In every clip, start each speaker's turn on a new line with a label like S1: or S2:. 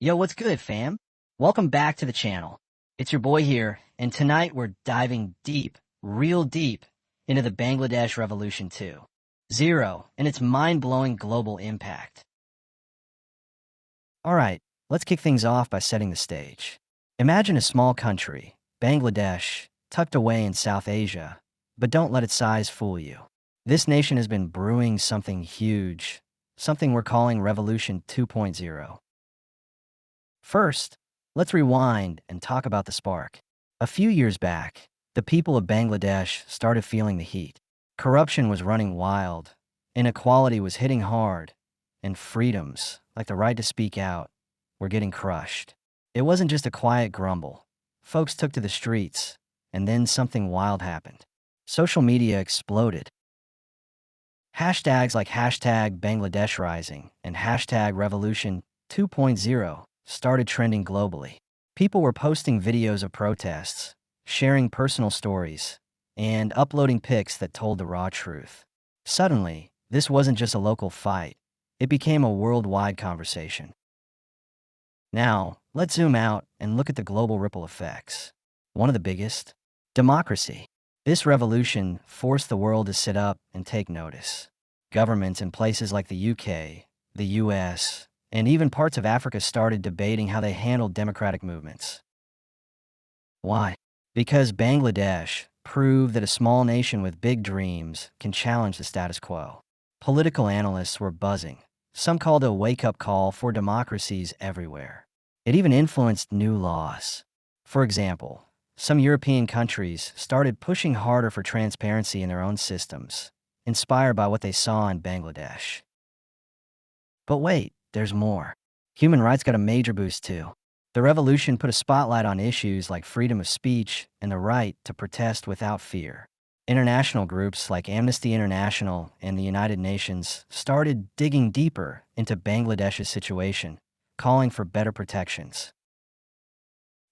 S1: Yo, what's good, fam? Welcome back to the channel. It's your boy here, and tonight we're diving deep, real deep, into the Bangladesh Revolution 2.0 and its mind-blowing global impact. Alright, let's kick things off by setting the stage. Imagine a small country, Bangladesh, tucked away in South Asia, but don't let its size fool you. This nation has been brewing something huge, something we're calling Revolution 2.0. First, let's rewind and talk about the spark. A few years back, the people of Bangladesh started feeling the heat. Corruption was running wild, inequality was hitting hard, and freedoms, like the right to speak out, were getting crushed. It wasn't just a quiet grumble. Folks took to the streets, and then something wild happened. Social media exploded. Hashtags like hashtag Bangladesh Rising and hashtag Revolution 2.0 started trending globally. People were posting videos of protests, sharing personal stories, and uploading pics that told the raw truth. Suddenly, this wasn't just a local fight. It became a worldwide conversation. Now, let's zoom out and look at the global ripple effects. One of the biggest, democracy. This revolution forced the world to sit up and take notice. Governments in places like the UK, the US, and even parts of Africa started debating how they handled democratic movements. Why? Because Bangladesh proved that a small nation with big dreams can challenge the status quo. Political analysts were buzzing. Some called it a wake-up call for democracies everywhere. It even influenced new laws. For example, some European countries started pushing harder for transparency in their own systems, inspired by what they saw in Bangladesh. But wait, there's more. Human rights got a major boost too. The revolution put a spotlight on issues like freedom of speech and the right to protest without fear. International groups like Amnesty International and the United Nations started digging deeper into Bangladesh's situation, calling for better protections.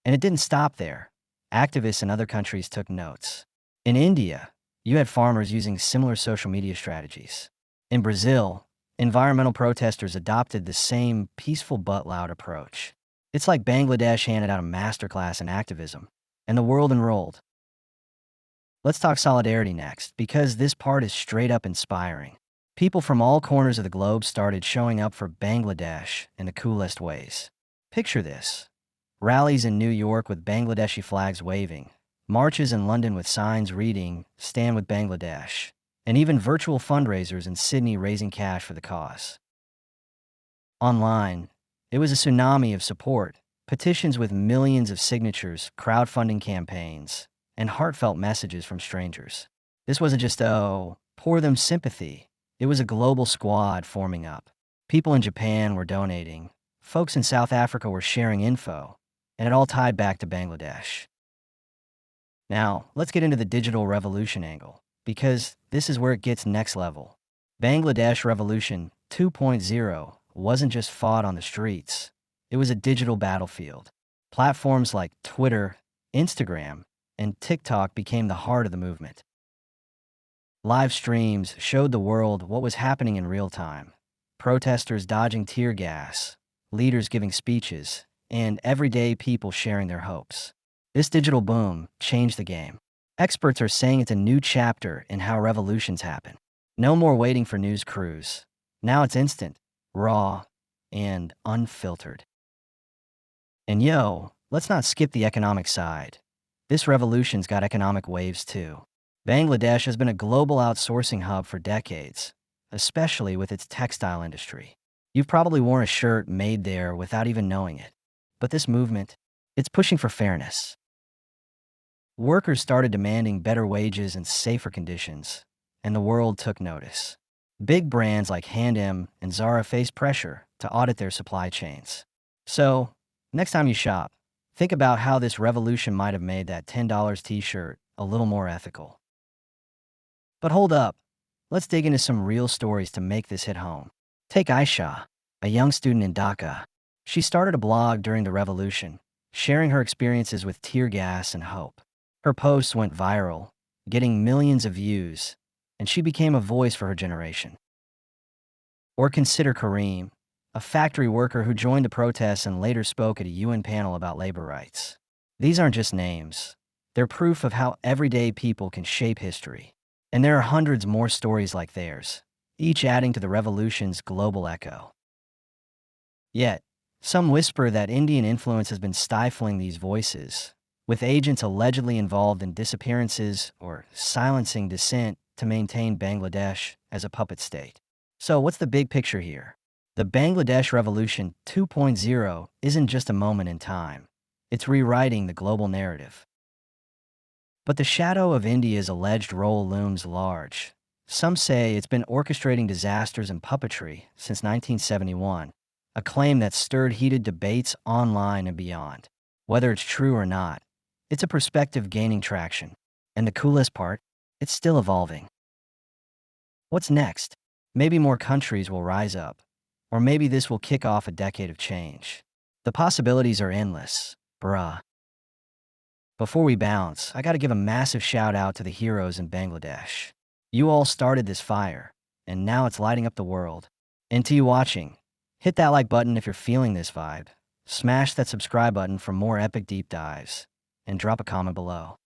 S1: And it didn't stop there. Activists in other countries took notes. In India, you had farmers using similar social media strategies. In Brazil, environmental protesters adopted the same peaceful but loud approach. It's like Bangladesh handed out a masterclass in activism, and the world enrolled. Let's talk solidarity next, because this part is straight up inspiring. People from all corners of the globe started showing up for Bangladesh in the coolest ways. Picture this. Rallies in New York with Bangladeshi flags waving, marches in London with signs reading, "Stand with Bangladesh," and even virtual fundraisers in Sydney raising cash for the cause. Online, it was a tsunami of support, petitions with millions of signatures, crowdfunding campaigns, and heartfelt messages from strangers. This wasn't just, pour them sympathy. It was a global squad forming up. People in Japan were donating, folks in South Africa were sharing info, and it all tied back to Bangladesh. Now, let's get into the digital revolution angle, because this is where it gets next level. Bangladesh Revolution 2.0 wasn't just fought on the streets. It was a digital battlefield. Platforms like Twitter, Instagram, and TikTok became the heart of the movement. Live streams showed the world what was happening in real time. Protesters dodging tear gas, leaders giving speeches, and everyday people sharing their hopes. This digital boom changed the game. Experts are saying it's a new chapter in how revolutions happen. No more waiting for news crews. Now it's instant, raw, and unfiltered. And let's not skip the economic side. This revolution's got economic waves too. Bangladesh has been a global outsourcing hub for decades, especially with its textile industry. You've probably worn a shirt made there without even knowing it. But this movement, it's pushing for fairness. Workers started demanding better wages and safer conditions, and the world took notice. Big brands like H&M and Zara faced pressure to audit their supply chains. So, next time you shop, think about how this revolution might have made that $10 t-shirt a little more ethical. But hold up, let's dig into some real stories to make this hit home. Take Aisha, a young student in Dhaka. She started a blog during the revolution, sharing her experiences with tear gas and hope. Her posts went viral, getting millions of views, and she became a voice for her generation. Or consider Kareem, a factory worker who joined the protests and later spoke at a UN panel about labor rights. These aren't just names. They're proof of how everyday people can shape history. And there are hundreds more stories like theirs, each adding to the revolution's global echo. Yet, some whisper that Indian influence has been stifling these voices, with agents allegedly involved in disappearances or silencing dissent to maintain Bangladesh as a puppet state. So what's the big picture here? The Bangladesh Revolution 2.0 isn't just a moment in time. It's rewriting the global narrative. But the shadow of India's alleged role looms large. Some say it's been orchestrating disasters and puppetry since 1971, a claim that stirred heated debates online and beyond. Whether it's true or not, it's a perspective gaining traction. And the coolest part, it's still evolving. What's next? Maybe more countries will rise up, or maybe this will kick off a decade of change. The possibilities are endless, bruh. Before we bounce, I gotta give a massive shout out to the heroes in Bangladesh. You all started this fire, and now it's lighting up the world. And to you watching, hit that like button if you're feeling this vibe, smash that subscribe button for more epic deep dives, and drop a comment below.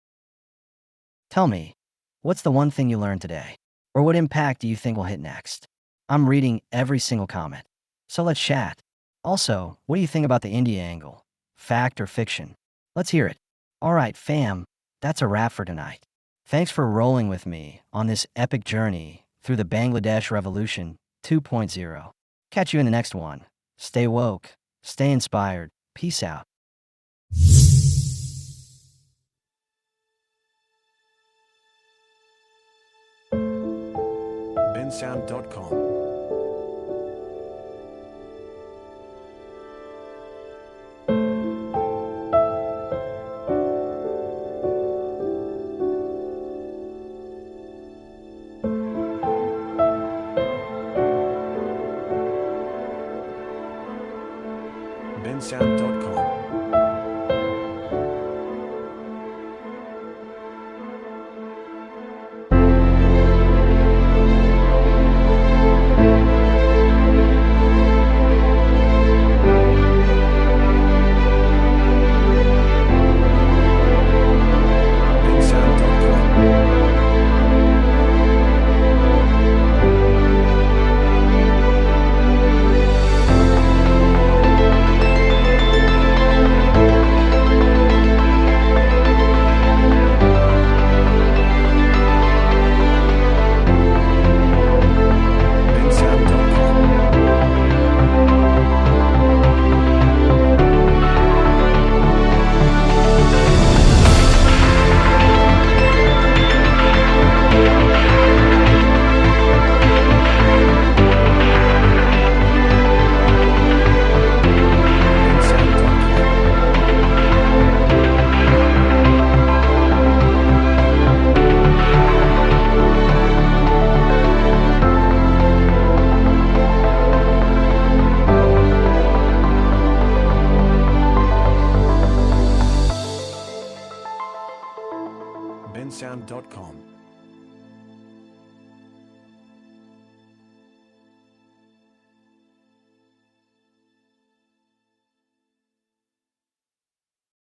S1: Tell me, what's the one thing you learned today? Or what impact do you think will hit next? I'm reading every single comment, so let's chat. Also, what do you think about the India angle? Fact or fiction? Let's hear it. Alright fam, that's a wrap for tonight. Thanks for rolling with me on this epic journey through the Bangladesh Revolution 2.0. Catch you in the next one. Stay woke, stay inspired, peace out.
S2: bensound.com bensound.com bensound.com